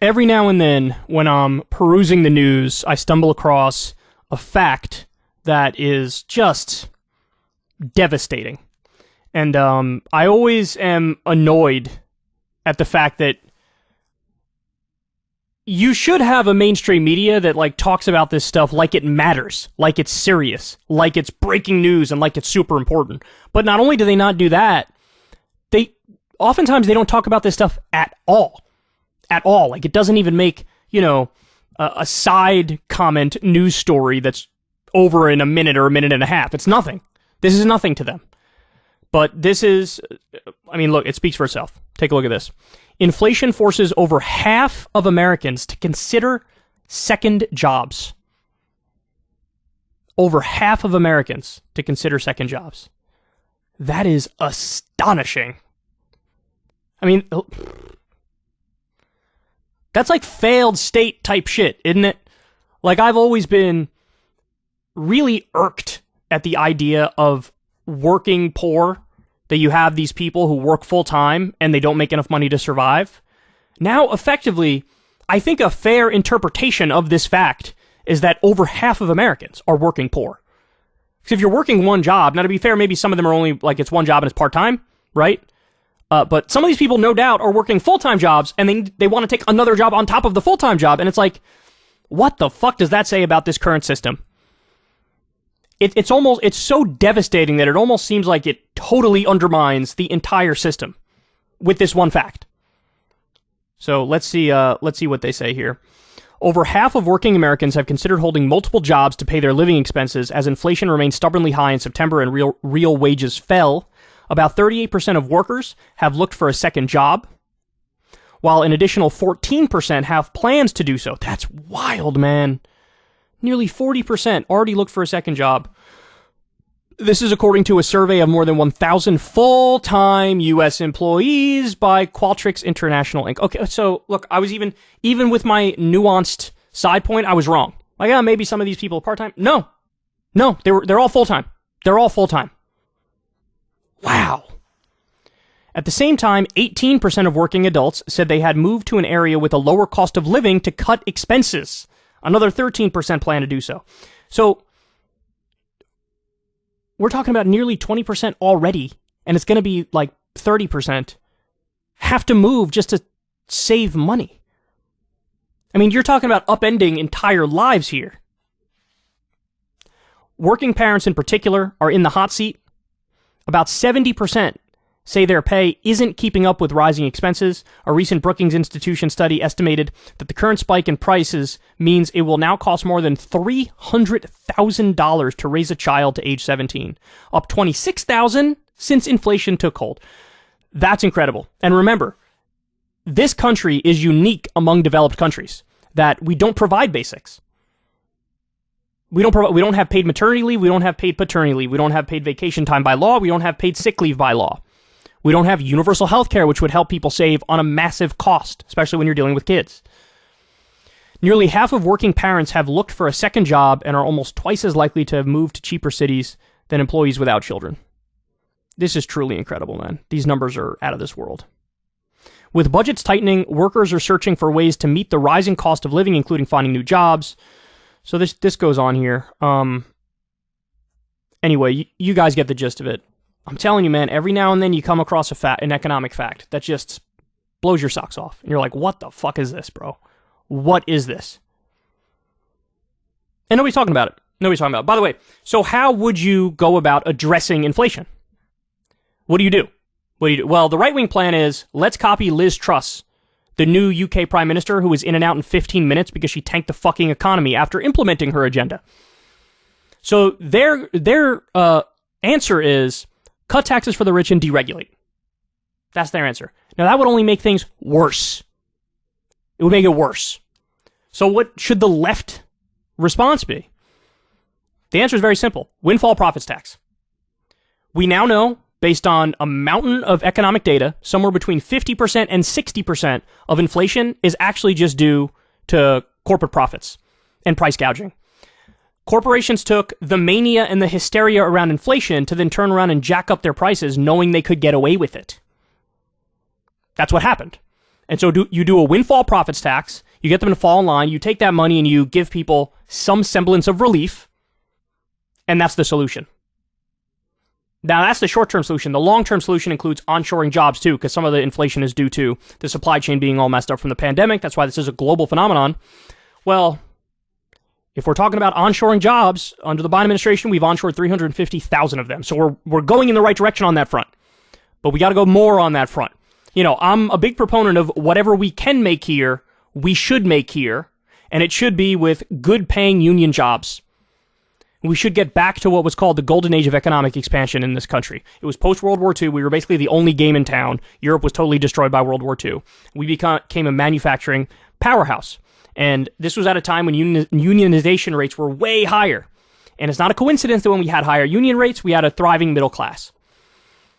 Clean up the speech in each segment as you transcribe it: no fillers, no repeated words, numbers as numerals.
Every now and then, when I'm perusing the news, I stumble across a fact that is just devastating. And I always am annoyed at the fact that you should have a mainstream media that like talks about this stuff like it matters, like it's serious, like it's breaking news, and like it's super important. But not only do they not do that, oftentimes they don't talk about this stuff at all. At all. Like, it doesn't even make, a side comment news story that's over in a minute or a minute and a half. It's nothing. This is nothing to them. But this is, look, it speaks for itself. Take a look at this. Inflation forces over half of Americans to consider second jobs. Over half of Americans to consider second jobs. That is astonishing. That's like failed state type shit, isn't it? Like, I've always been really irked at the idea of working poor, that you have these people who work full time and they don't make enough money to survive. Now, effectively, I think a fair interpretation of this fact is that over half of Americans are working poor. Because if you're working one job, now to be fair, maybe some of them are only, like, it's one job and it's part-time, right? But some of these people, no doubt, are working full-time jobs, and they want to take another job on top of the full-time job, and it's like, what the fuck does that say about this current system? It's so devastating that it almost seems like it totally undermines the entire system with this one fact. So let's see what they say here. Over half of working Americans have considered holding multiple jobs to pay their living expenses as inflation remained stubbornly high in September and real wages fell. About 38% of workers have looked for a second job, while an additional 14% have plans to do so. That's wild, man. Nearly 40% already looked for a second job. This is according to a survey of more than 1,000 full-time U.S. employees by Qualtrics International Inc. Okay, so look, I was even with my nuanced side point, I was wrong. Like, yeah, maybe some of these people are part-time. No, they're all full-time. They're all full-time. Wow. At the same time, 18% of working adults said they had moved to an area with a lower cost of living to cut expenses. Another 13% plan to do so. So, we're talking about nearly 20% already, and it's going to be like 30%, have to move just to save money. You're talking about upending entire lives here. Working parents in particular are in the hot seat. About 70% say their pay isn't keeping up with rising expenses. A recent Brookings Institution study estimated that the current spike in prices means it will now cost more than $300,000 to raise a child to age 17, up $26,000 since inflation took hold. That's incredible. And remember, this country is unique among developed countries, that we don't provide basics. We don't have paid maternity leave, we don't have paid paternity leave, we don't have paid vacation time by law, we don't have paid sick leave by law. We don't have universal health care, which would help people save on a massive cost, especially when you're dealing with kids. Nearly half of working parents have looked for a second job and are almost twice as likely to have moved to cheaper cities than employees without children. This is truly incredible, man. These numbers are out of this world. With budgets tightening, workers are searching for ways to meet the rising cost of living, including finding new jobs. So this goes on here. Anyway, you guys get the gist of it. I'm telling you, man, every now and then you come across an economic fact that just blows your socks off. And you're like, what the fuck is this, bro? What is this? And nobody's talking about it. By the way, so how would you go about addressing inflation? What do you do? Well, the right-wing plan is, let's copy Liz Truss, the new UK Prime Minister who was in and out in 15 minutes because she tanked the fucking economy after implementing her agenda. So their answer is, cut taxes for the rich and deregulate. That's their answer. Now, that would only make things worse. It would make it worse. So what should the left response be? The answer is very simple. Windfall profits tax. We now know, based on a mountain of economic data, somewhere between 50% and 60% of inflation is actually just due to corporate profits and price gouging. Corporations took the mania and the hysteria around inflation to then turn around and jack up their prices knowing they could get away with it. That's what happened. And so you do a windfall profits tax, you get them to fall in line, you take that money and you give people some semblance of relief, and that's the solution. Now, that's the short-term solution. The long-term solution includes onshoring jobs, too, because some of the inflation is due to the supply chain being all messed up from the pandemic. That's why this is a global phenomenon. Well, if we're talking about onshoring jobs, under the Biden administration, we've onshored 350,000 of them. So we're going in the right direction on that front. But we got to go more on that front. You know, I'm a big proponent of whatever we can make here, we should make here, and it should be with good-paying union jobs. We should get back to what was called the golden age of economic expansion in this country. It was post-World War II. We were basically the only game in town. Europe was totally destroyed by World War II. We became a manufacturing powerhouse. And this was at a time when unionization rates were way higher. And it's not a coincidence that when we had higher union rates, we had a thriving middle class.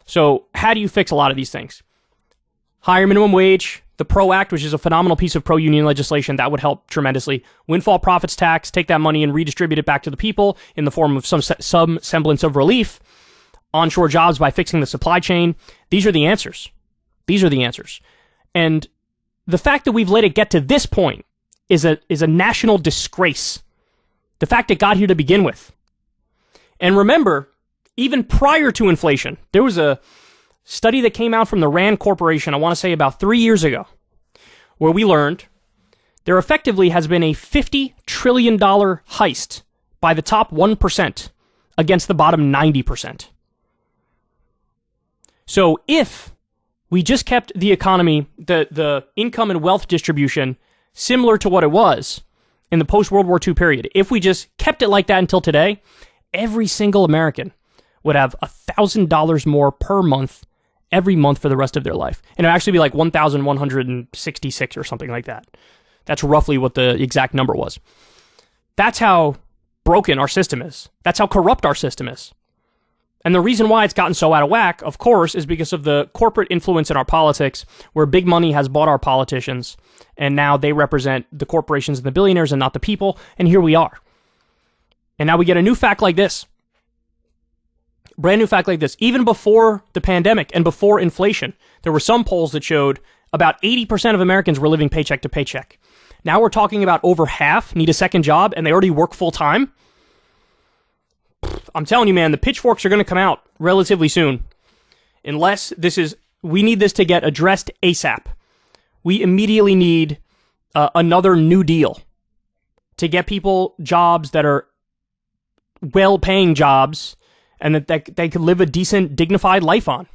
So how do you fix a lot of these things? Higher minimum wage, the PRO Act, which is a phenomenal piece of pro-union legislation that would help tremendously. Windfall profits tax, take that money and redistribute it back to the people in the form of some semblance of relief. Onshore jobs by fixing the supply chain. These are the answers. These are the answers. And the fact that we've let it get to this point is a national disgrace. The fact it got here to begin with. And remember, even prior to inflation, there was a study that came out from the Rand Corporation, I want to say about 3 years ago, where we learned there effectively has been a $50 trillion heist by the top 1% against the bottom 90%. So if we just kept the economy, the income and wealth distribution similar to what it was in the post-World War II period, if we just kept it like that until today, every single American would have $1,000 more per month every month for the rest of their life. And it would actually be like 1,166 or something like that. That's roughly what the exact number was. That's how broken our system is. That's how corrupt our system is. And the reason why it's gotten so out of whack, of course, is because of the corporate influence in our politics, where big money has bought our politicians, and now they represent the corporations and the billionaires and not the people, and here we are. And now we get a new fact like this. Brand new fact like this. Even before the pandemic and before inflation, there were some polls that showed about 80% of Americans were living paycheck to paycheck. Now we're talking about over half need a second job and they already work full time. I'm telling you, man, the pitchforks are going to come out relatively soon. Unless we need this to get addressed ASAP. We immediately need another New Deal to get people jobs that are well-paying jobs and that they could live a decent, dignified life on.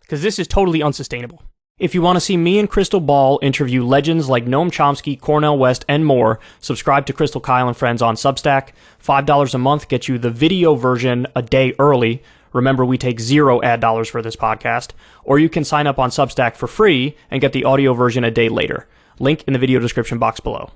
Because this is totally unsustainable. If you want to see me and Crystal Ball interview legends like Noam Chomsky, Cornel West, and more, subscribe to Crystal Kyle and Friends on Substack. $5 a month gets you the video version a day early. Remember, we take 0 ad dollars for this podcast. Or you can sign up on Substack for free and get the audio version a day later. Link in the video description box below.